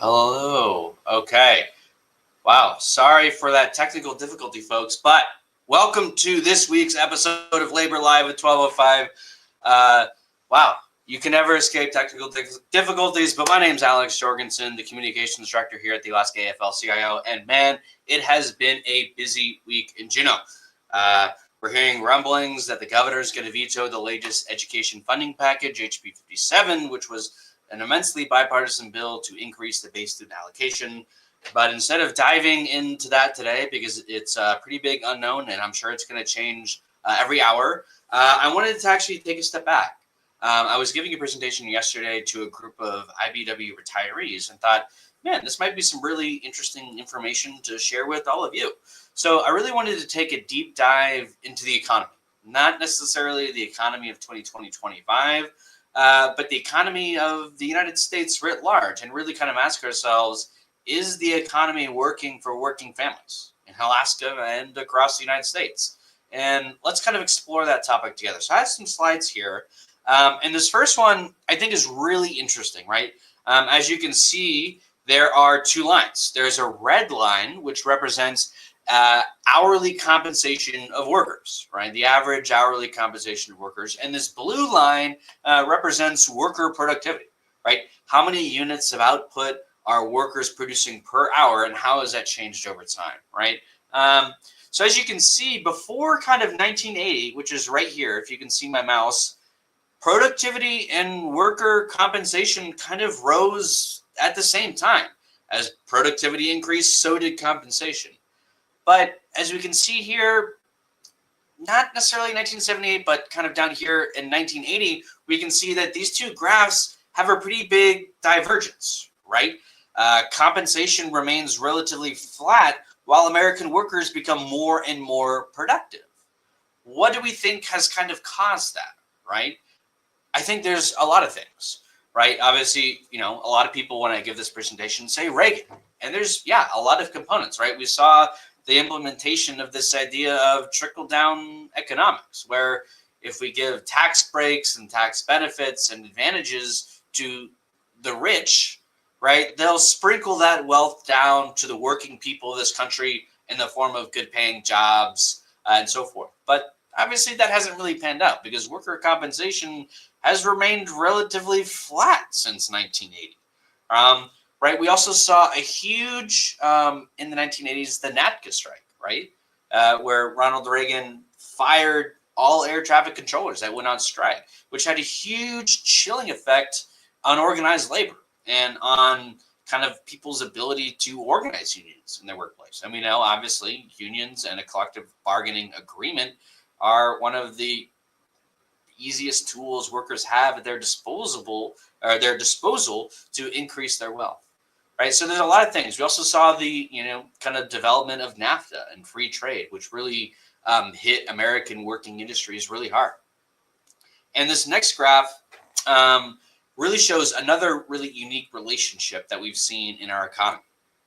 Hello. Okay. Wow. Sorry for that technical difficulty, folks, but welcome to this week's episode of Labor Live at 12:05. Uh, wow. You can never escape technical difficulties, but my name's Alex Jorgensen, the communications director here at the Alaska AFL-CIO, and man, it has been a busy week in Juneau. We're hearing rumblings that the governor is going to veto the latest education funding package, HB 57, which was an immensely bipartisan bill to increase the base student allocation. But instead of diving into that today, because it's a pretty big unknown, and I'm sure it's going to change every hour, I wanted to actually take a step back. I was giving a presentation yesterday to a group of IBW retirees and thought, man, this might be some really interesting information to share with all of you. So I really wanted to take a deep dive into the economy, not necessarily the economy of 2020-25, but the economy of the United States writ large, and really kind of ask ourselves, is the economy working for working families in Alaska and across the United States? And let's kind of explore that topic together. So I have some slides here. And this first one I think is really interesting, right? As you can see, there are two lines. There's a red line, which represents hourly compensation of workers, right? The average hourly compensation of workers. And this blue line represents worker productivity, right? How many units of output are workers producing per hour, and how has that changed over time, right? So as you can see, before kind of 1980, which is right here, if you can see my mouse, productivity and worker compensation kind of rose at the same time. As productivity increased, so did compensation. But as we can see here, not necessarily 1978, but kind of down here in 1980, we can see that these two graphs have a pretty big divergence, right? Compensation remains relatively flat while American workers become more and more productive. What do we think has kind of caused that, right? I think there's a lot of things, right? Obviously, a lot of people, when I give this presentation, say Reagan. And there's, a lot of components, right? We saw the implementation of this idea of trickle-down economics, where if we give tax breaks and tax benefits and advantages to the rich, right, they'll sprinkle that wealth down to the working people of this country in the form of good-paying jobs and so forth. But obviously, that hasn't really panned out because worker compensation has remained relatively flat since 1980. Right, we also saw a huge, in the 1980s, the NATCA strike, right, where Ronald Reagan fired all air traffic controllers that went on strike, which had a huge chilling effect on organized labor and on kind of people's ability to organize unions in their workplace. And we know, obviously, unions and a collective bargaining agreement are one of the easiest tools workers have at their disposal to increase their wealth. Right, so there's a lot of things. We also saw the kind of development of NAFTA and free trade, which really hit American working industries really hard. And this next graph really shows another really unique relationship that we've seen in our economy.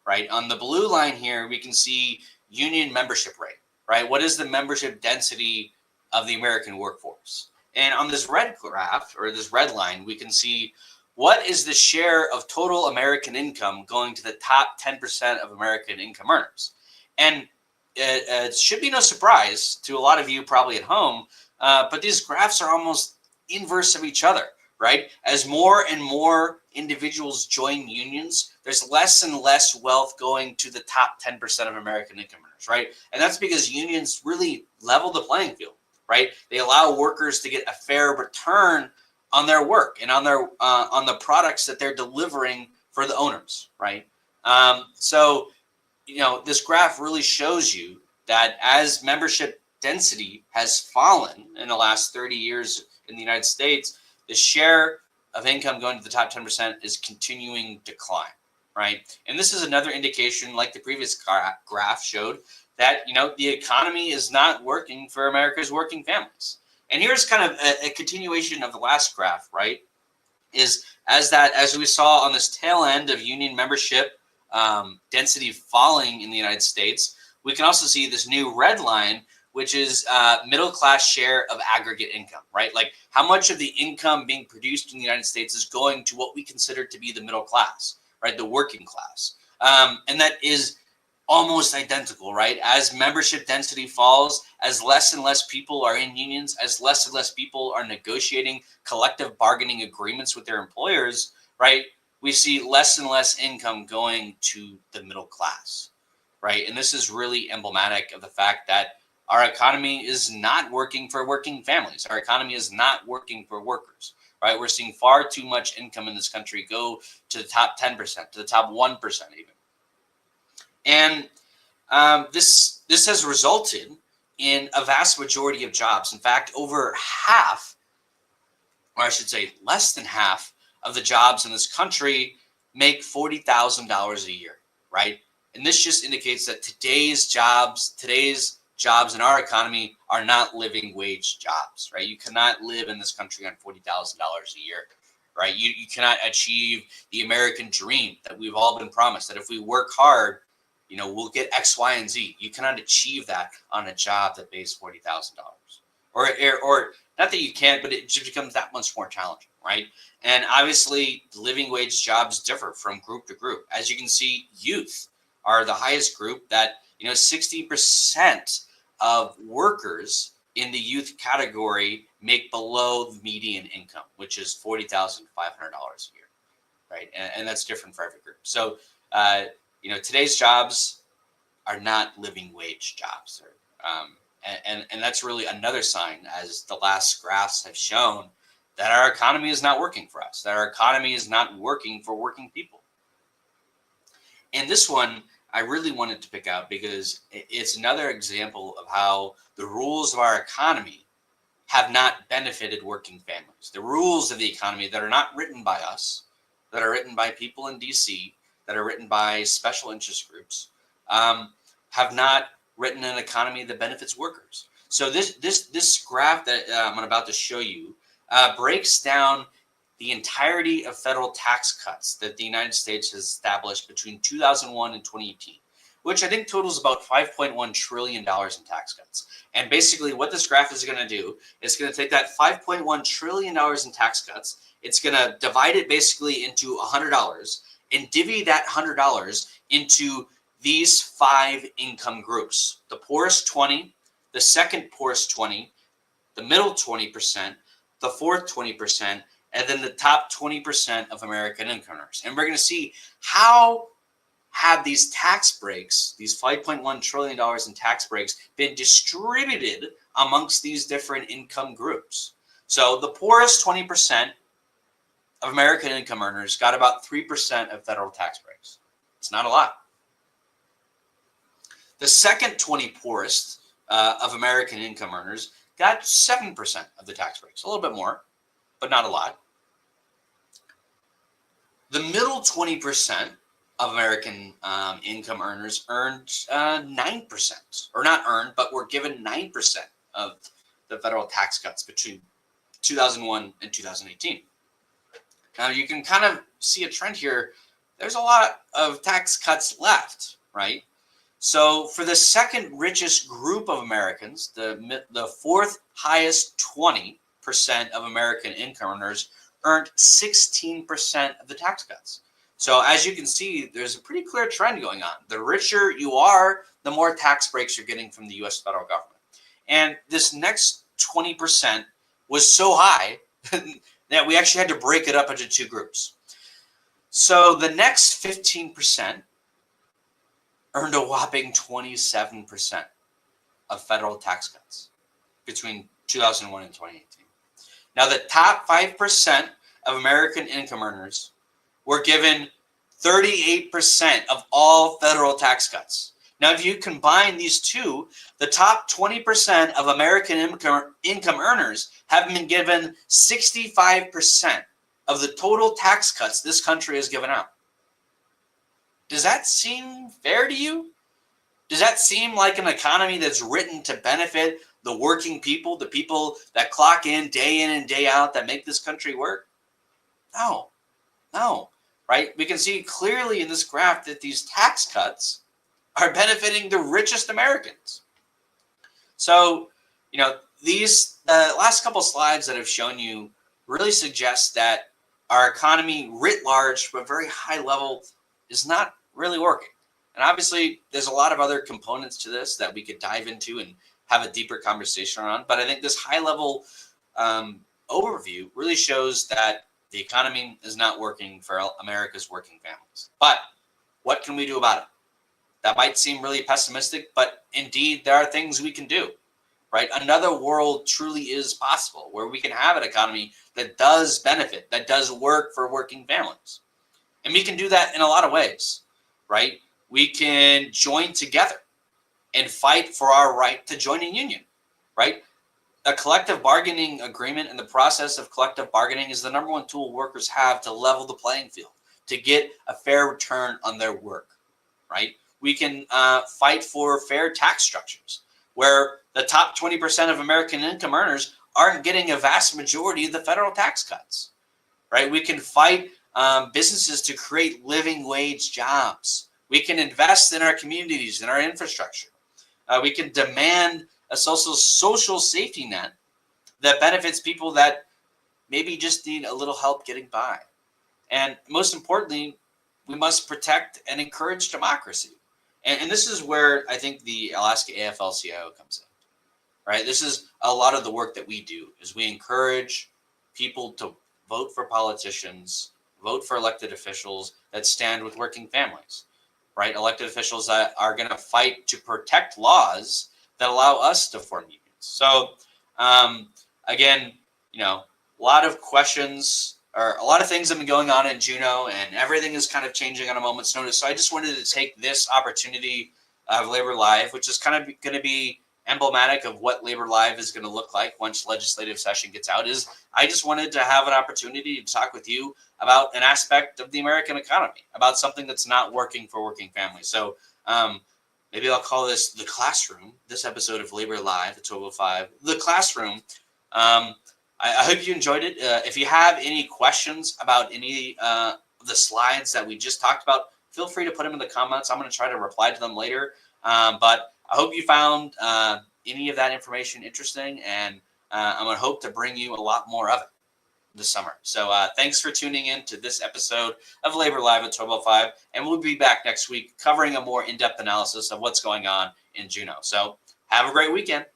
Right, on the blue line here, we can see union membership rate. Right, what is the membership density of the American workforce? And on this red graph, or this red line, we can see what is the share of total American income going to the top 10% of American income earners. And it should be no surprise to a lot of you probably at home, but these graphs are almost inverse of each other, right? As more and more individuals join unions, there's less and less wealth going to the top 10% of American income earners, right? And that's because unions really level the playing field. Right, they allow workers to get a fair return on their work and on the products that they're delivering for the owners. Right, so this graph really shows you that as membership density has fallen in the last 30 years in the United States, the share of income going to the top 10% is continuing decline. Right, and this is another indication, like the previous graph showed, that the economy is not working for America's working families. And here's kind of a continuation of the last graph, right? Is as we saw on this tail end of union membership density falling in the United States, we can also see this new red line, which is middle class share of aggregate income, right? Like how much of the income being produced in the United States is going to what we consider to be the middle class, right? The working class. And that is almost identical, right? As membership density falls, as less and less people are in unions, as less and less people are negotiating collective bargaining agreements with their employers, right? We see less and less income going to the middle class, right? And this is really emblematic of the fact that our economy is not working for working families. Our economy is not working for workers, right? We're seeing far too much income in this country go to the top 10%, to the top 1% even. And this has resulted in a vast majority of jobs. In fact, over half, or I should say less than half of the jobs in this country make $40,000 a year, right? And this just indicates that today's jobs in our economy are not living wage jobs, right? You cannot live in this country on $40,000 a year, right? You cannot achieve the American dream that we've all been promised, that if we work hard, we'll get X, Y, and Z. You cannot achieve that on a job that pays $40,000. Or not that you can't, but it just becomes that much more challenging, right? And obviously, living wage jobs differ from group to group. As you can see, youth are the highest group. That 60% of workers in the youth category make below the median income, which is $40,500 a year, right? And that's different for every group. So, today's jobs are not living wage jobs. And that's really another sign, as the last graphs have shown, that our economy is not working for us, that our economy is not working for working people. And this one I really wanted to pick out because it's another example of how the rules of our economy have not benefited working families. The rules of the economy that are not written by us, that are written by people in DC, that are written by special interest groups, have not written an economy that benefits workers. So this graph that I'm about to show you breaks down the entirety of federal tax cuts that the United States has established between 2001 and 2018, which I think totals about $5.1 trillion in tax cuts. And basically what this graph is going to do is going to take that $5.1 trillion in tax cuts. It's going to divide it basically into $100 and divvy that $100 into these 5 income groups: the poorest 20, the second poorest 20, the middle 20%, the fourth 20%, and then the top 20% of American income earners. And we're going to see how have these tax breaks, these $5.1 trillion in tax breaks, been distributed amongst these different income groups. So the poorest 20% of American income earners got about 3% of federal tax breaks. It's not a lot. The second 20 poorest of American income earners got 7% of the tax breaks, a little bit more, but not a lot. The middle 20% of American income earners earned 9%, or not earned, but were given 9% of the federal tax cuts between 2001 and 2018. Now you can kind of see a trend here. There's a lot of tax cuts left, right? So for the second richest group of Americans, the fourth highest 20% of American income earners earned 16% of the tax cuts. So as you can see, there's a pretty clear trend going on. The richer you are, the more tax breaks you're getting from the U.S. federal government. And this next 20% was so high that we actually had to break it up into 2 groups. So the next 15% earned a whopping 27% of federal tax cuts between 2001 and 2018. Now, the top 5% of American income earners were given 38% of all federal tax cuts. Now, if you combine these two, the top 20% of American income earners have been given 65% of the total tax cuts this country has given out. Does that seem fair to you? Does that seem like an economy that's written to benefit the working people, the people that clock in and day out, that make this country work? No, right? We can see clearly in this graph that these tax cuts are benefiting the richest Americans. So, these last couple slides that I've shown you really suggest that our economy writ large, but very high level, is not really working. And obviously, there's a lot of other components to this that we could dive into and have a deeper conversation around. But I think this high level overview really shows that the economy is not working for America's working families. But what can we do about it? That might seem really pessimistic, but indeed, there are things we can do. Right? Another world truly is possible where we can have an economy that does benefit, that does work for working families. And we can do that in a lot of ways, right? We can join together and fight for our right to join a union, right? A collective bargaining agreement and the process of collective bargaining is the number one tool workers have to level the playing field, to get a fair return on their work, right? We can fight for fair tax structures where the top 20% of American income earners aren't getting a vast majority of the federal tax cuts, right? We can fight businesses to create living wage jobs. We can invest in our communities, in our infrastructure. We can demand a social safety net that benefits people that maybe just need a little help getting by. And most importantly, we must protect and encourage democracy. And this is where I think the Alaska AFL-CIO comes in, right? This is a lot of the work that we do is we encourage people to vote for politicians, vote for elected officials that stand with working families, right? Elected officials that are going to fight to protect laws that allow us to form unions. So again, a lot of questions or a lot of things have been going on in Juneau, and everything is kind of changing on a moment's notice. So I just wanted to take this opportunity of Labor Live, which is kind of going to be emblematic of what Labor Live is going to look like once legislative session gets out, is I just wanted to have an opportunity to talk with you about an aspect of the American economy, about something that's not working for working families. So maybe I'll call this The Classroom, this episode of Labor Live at 12:05, The Classroom. I hope you enjoyed it. If you have any questions about any of the slides that we just talked about, feel free to put them in the comments. I'm going to try to reply to them later. But I hope you found any of that information interesting, and I'm going to hope to bring you a lot more of it this summer. So thanks for tuning in to this episode of Labor Live at 12:05, and we'll be back next week covering a more in-depth analysis of what's going on in Juneau. So have a great weekend.